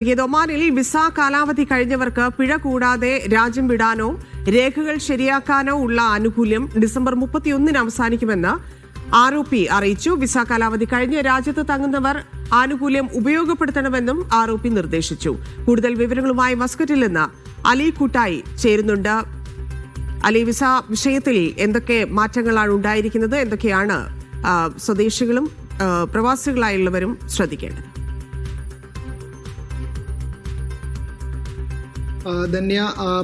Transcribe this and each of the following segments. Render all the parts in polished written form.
ഒമാനിൽ വിസ കാലാവധി കഴിഞ്ഞവർക്ക് പിഴ കൂടാതെ രാജ്യം വിടാനോ രേഖകൾ ശരിയാക്കാനോ ഉള്ള ആനുകൂല്യം ഡിസംബർ 31 അവസാനിക്കുമെന്ന് ആർഒപി അറിയിച്ചു. വിസ കാലാവധി കഴിഞ്ഞ് രാജ്യത്ത് തങ്ങുന്നവർ ആനുകൂല്യം ഉപയോഗപ്പെടുത്തണമെന്നും ആർഒപി നിർദ്ദേശിച്ചു. കൂടുതൽ വിവരങ്ങളുമായി മസ്കറ്റിൽ നിന്ന് അലി കൂട്ടായി ചേരുന്നുണ്ട്. അലി, വിസ വിഷയത്തിൽ എന്തൊക്കെ മാറ്റങ്ങളാണ് ഉണ്ടായിരിക്കുന്നത്? എന്തൊക്കെയാണ് സ്വദേശികളും പ്രവാസികളായുള്ളവരും ശ്രദ്ധിക്കേണ്ടത്? ധന്യ,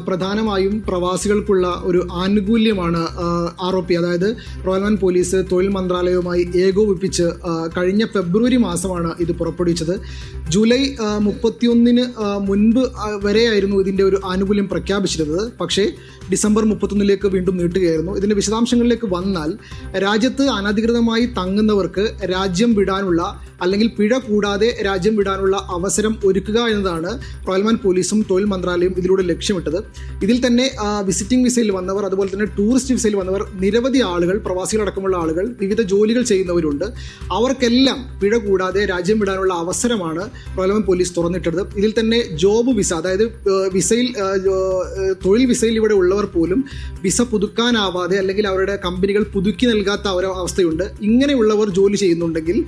പ്രധാനമായും പ്രവാസികൾക്കുള്ള ഒരു ആനുകൂല്യമാണ് ആർഒപി, അതായത് റോയൽ ഒമാൻ പോലീസ് തൊഴിൽ മന്ത്രാലയവുമായി ഏകോപിപ്പിച്ച് കഴിഞ്ഞ ഫെബ്രുവരി മാസമാണ് ഇത് പുറപ്പെടുവിച്ചത്. ജൂലൈ 31 മുൻപ് വരെയായിരുന്നു ഇതിൻ്റെ ഒരു ആനുകൂല്യം പ്രഖ്യാപിച്ചിരുന്നത്. പക്ഷേ ഡിസംബർ 31 വീണ്ടും നീട്ടുകയായിരുന്നു. ഇതിൻ്റെ വിശദാംശങ്ങളിലേക്ക് വന്നാൽ, രാജ്യത്ത് അനധികൃതമായി തങ്ങുന്നവർക്ക് രാജ്യം വിടാനുള്ള അല്ലെങ്കിൽ പിഴ കൂടാതെ രാജ്യം വിടാനുള്ള അവസരം ഒരുക്കുക എന്നതാണ് റോയൽ ഒമാൻ പോലീസും തൊഴിൽ മന്ത്രാലയവും ഇതിലൂടെ ലക്ഷ്യമിട്ടത്. ഇതിൽ തന്നെ വിസിറ്റിംഗ് വിസയിൽ വന്നവർ, അതുപോലെ തന്നെ ടൂറിസ്റ്റ് വിസയിൽ വന്നവർ, നിരവധി ആളുകൾ, പ്രവാസികളടക്കമുള്ള ആളുകൾ, വിവിധ ജോലികൾ ചെയ്യുന്നവരുണ്ട്. അവർക്കെല്ലാം പിഴ കൂടാതെ രാജ്യം വിടാനുള്ള അവസരമാണ് റോയൽ ഒമാൻ പോലീസ് തുറന്നിട്ടത്. ഇതിൽ തന്നെ ജോബ് വിസ, അതായത് വിസയിൽ തൊഴിൽ വിസയിൽ ഇവിടെ ഉള്ളവർ പോലും വിസ പുതുക്കാനാവാതെ അല്ലെങ്കിൽ അവരുടെ കമ്പനികൾ പുതുക്കി നൽകാത്ത ഒരു അവസ്ഥയുണ്ട്. ഇങ്ങനെയുള്ളവർ ജോലി ചെയ്യുന്നുണ്ടെങ്കിൽ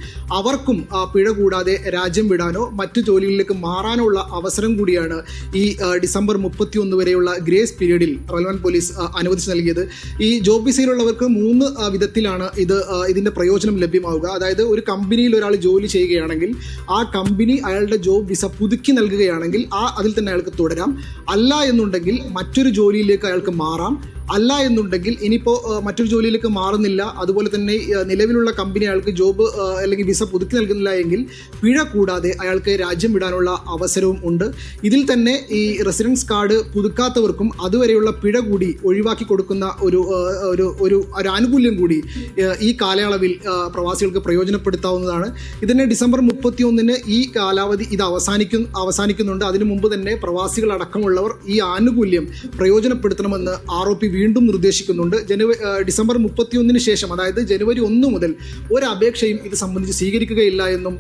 അവർക്കും പിഴ കൂടാതെ രാജ്യം വിടാനോ മറ്റു ജോലികളിലേക്ക് മാറാനോ ഉള്ള അവസരം കൂടിയാണ് ഈ ഡിസംബർ 31 വരെയുള്ള ഗ്രേസ് പീരീഡിൽ റോയൽ ഒമാൻ പോലീസ് അനുവദിച്ച് നൽകിയത്. ഈ ജോബ് വിസയിലുള്ളവർക്ക് 3 വിധത്തിലാണ് ഇതിന്റെ പ്രയോജനം ലഭ്യമാവുക. അതായത് ഒരു കമ്പനിയിൽ ഒരാൾ ജോലി ചെയ്യുകയാണെങ്കിൽ ആ കമ്പനി അയാളുടെ ജോബ് വിസ പുതുക്കി നൽകുകയാണെങ്കിൽ അതിൽ തന്നെ അയാൾക്ക് തുടരാം. അല്ല എന്നുണ്ടെങ്കിൽ മറ്റൊരു ജോലിയിലേക്ക് അയാൾക്ക് മാറാം. അല്ല എന്നുണ്ടെങ്കിൽ ഇനിയിപ്പോൾ മറ്റൊരു ജോലിയിലേക്ക് മാറുന്നില്ല, അതുപോലെ തന്നെ നിലവിലുള്ള കമ്പനി അയാൾക്ക് ജോബ് അല്ലെങ്കിൽ വിസ പുതുക്കി നൽകുന്നില്ല എങ്കിൽ പിഴ കൂടാതെ അയാൾക്ക് രാജ്യം വിടാനുള്ള അവസരവും ഉണ്ട്. ഇതിൽ തന്നെ ഈ റെസിഡൻസ് കാർഡ് പുതുക്കാത്തവർക്കും അതുവരെയുള്ള പിഴ കൂടി ഒഴിവാക്കി കൊടുക്കുന്ന ഒരു ആനുകൂല്യം കൂടി ഈ കാലയളവിൽ പ്രവാസികൾക്ക് പ്രയോജനപ്പെടുത്താവുന്നതാണ്. ഇതിന് ഡിസംബർ 31 ഈ കാലാവധി ഇത് അവസാനിക്കുന്നുണ്ട്. അതിനു മുമ്പ് തന്നെ പ്രവാസികളടക്കമുള്ളവർ ഈ ആനുകൂല്യം പ്രയോജനപ്പെടുത്തണമെന്ന് ആർഒപി വീണ്ടും നിർദ്ദേശിക്കുന്നുണ്ട്. ഡിസംബർ 31 ശേഷം, അതായത് ജനുവരി 1 മുതൽ ഒരു അപേക്ഷയും ഇത് സംബന്ധിച്ച് സ്വീകരിക്കുകയില്ല എന്നും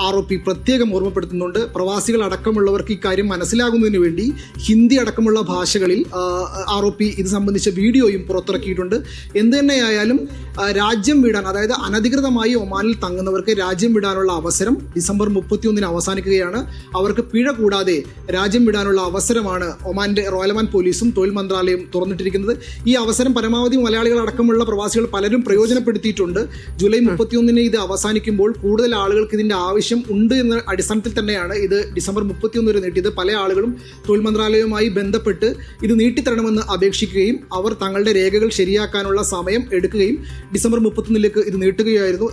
ആർഒപി പ്രത്യേകം ഓർമ്മപ്പെടുത്തുന്നുണ്ട്. പ്രവാസികൾ അടക്കമുള്ളവർക്ക് ഈ കാര്യം മനസ്സിലാകുന്നതിന് വേണ്ടി ഹിന്ദി അടക്കമുള്ള ഭാഷകളിൽ ആർഒപി ഇത് സംബന്ധിച്ച വീഡിയോയും പുറത്തിറക്കിയിട്ടുണ്ട്. എന്ത് തന്നെയായാലും രാജ്യം വിടാൻ, അതായത് അനധികൃതമായി ഒമാനിൽ തങ്ങുന്നവർക്ക് രാജ്യം വിടാനുള്ള അവസരം ഡിസംബർ 31 അവസാനിക്കുകയാണ്. അവർക്ക് പിഴ കൂടാതെ രാജ്യം വിടാനുള്ള അവസരമാണ് ഒമാന്റെ റോയൽ ഒമാൻ പോലീസും തൊഴിൽ മന്ത്രാലയം തുറന്നിട്ടിരിക്കുന്നത്. ഈ അവസരം പരമാവധി മലയാളികൾ അടക്കമുള്ള പ്രവാസികൾ പലരും പ്രയോജനപ്പെടുത്തിയിട്ടുണ്ട്. ജൂലൈ 31 ഇത് അവസാനിക്കുമ്പോൾ കൂടുതൽ ആളുകൾക്ക് ഇതിൻ്റെ ആവശ്യം ഉണ്ട് എന്ന അടിസ്ഥാനത്തിൽ തന്നെയാണ് ഇത് ഡിസംബർ 31 വരെ നീട്ടിയത്. പല ആളുകളും തൊഴിൽ മന്ത്രാലയവുമായി ബന്ധപ്പെട്ട് ഇത് നീട്ടിത്തരണമെന്ന് അപേക്ഷിക്കുകയും അവർ തങ്ങളുടെ രേഖകൾ ശരിയാക്കാനുള്ള സമയം എടുക്കുകയും ഡിസംബർ 31 ഇത് നീട്ടുകയായിരുന്നു.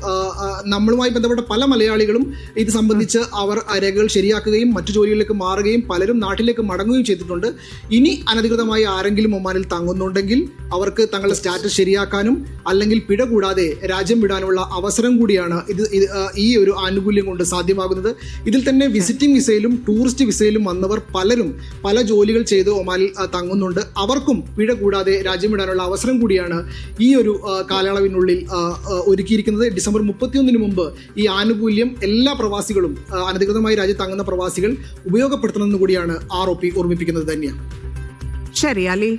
നമ്മളുമായി ബന്ധപ്പെട്ട പല മലയാളികളും ഇത് സംബന്ധിച്ച് അവർ രേഖകൾ ശരിയാക്കുകയും മറ്റു ജോലികളിലേക്ക് മാറുകയും പലരും നാട്ടിലേക്ക് മടങ്ങുകയും ചെയ്തിട്ടുണ്ട്. ഇനി അനധികൃതമായി ആരെങ്കിലും ഒമാനിൽ തങ്ങുന്നുണ്ടെങ്കിൽ അവർക്ക് തങ്ങളുടെ സ്റ്റാറ്റസ് ശരിയാക്കാനും അല്ലെങ്കിൽ പിഴ കൂടാതെ രാജ്യം വിടാനുള്ള അവസരം കൂടിയാണ് ഈ ഒരു ആനുകൂല്യം കൊണ്ട് സാധ്യമാകുന്നത്. ഇതിൽ തന്നെ വിസിറ്റിംഗ് വിസയിലും ടൂറിസ്റ്റ് വിസയിലും വന്നവർ പലരും പല ജോലികൾ ചെയ്ത് ഒമാനിൽ തങ്ങുന്നുണ്ട്. അവർക്കും പിഴ കൂടാതെ രാജ്യം വിടാനുള്ള അവസരം കൂടിയാണ് ഈ ഒരു കാലയളവിനുള്ളിൽ ഒരുക്കിയിരിക്കുന്നത്. ഡിസംബർ 31 മുമ്പ് ഈ ആനുകൂല്യം എല്ലാ പ്രവാസികളും, അനധികൃതമായി രാജ്യത്ത് തങ്ങുന്ന പ്രവാസികൾ ഉപയോഗപ്പെടുത്തണമെന്ന് കൂടിയാണ് ആർഒപി ഓർമ്മിപ്പിക്കുന്നത്. തന്നെയാണ്. ശരി അലി.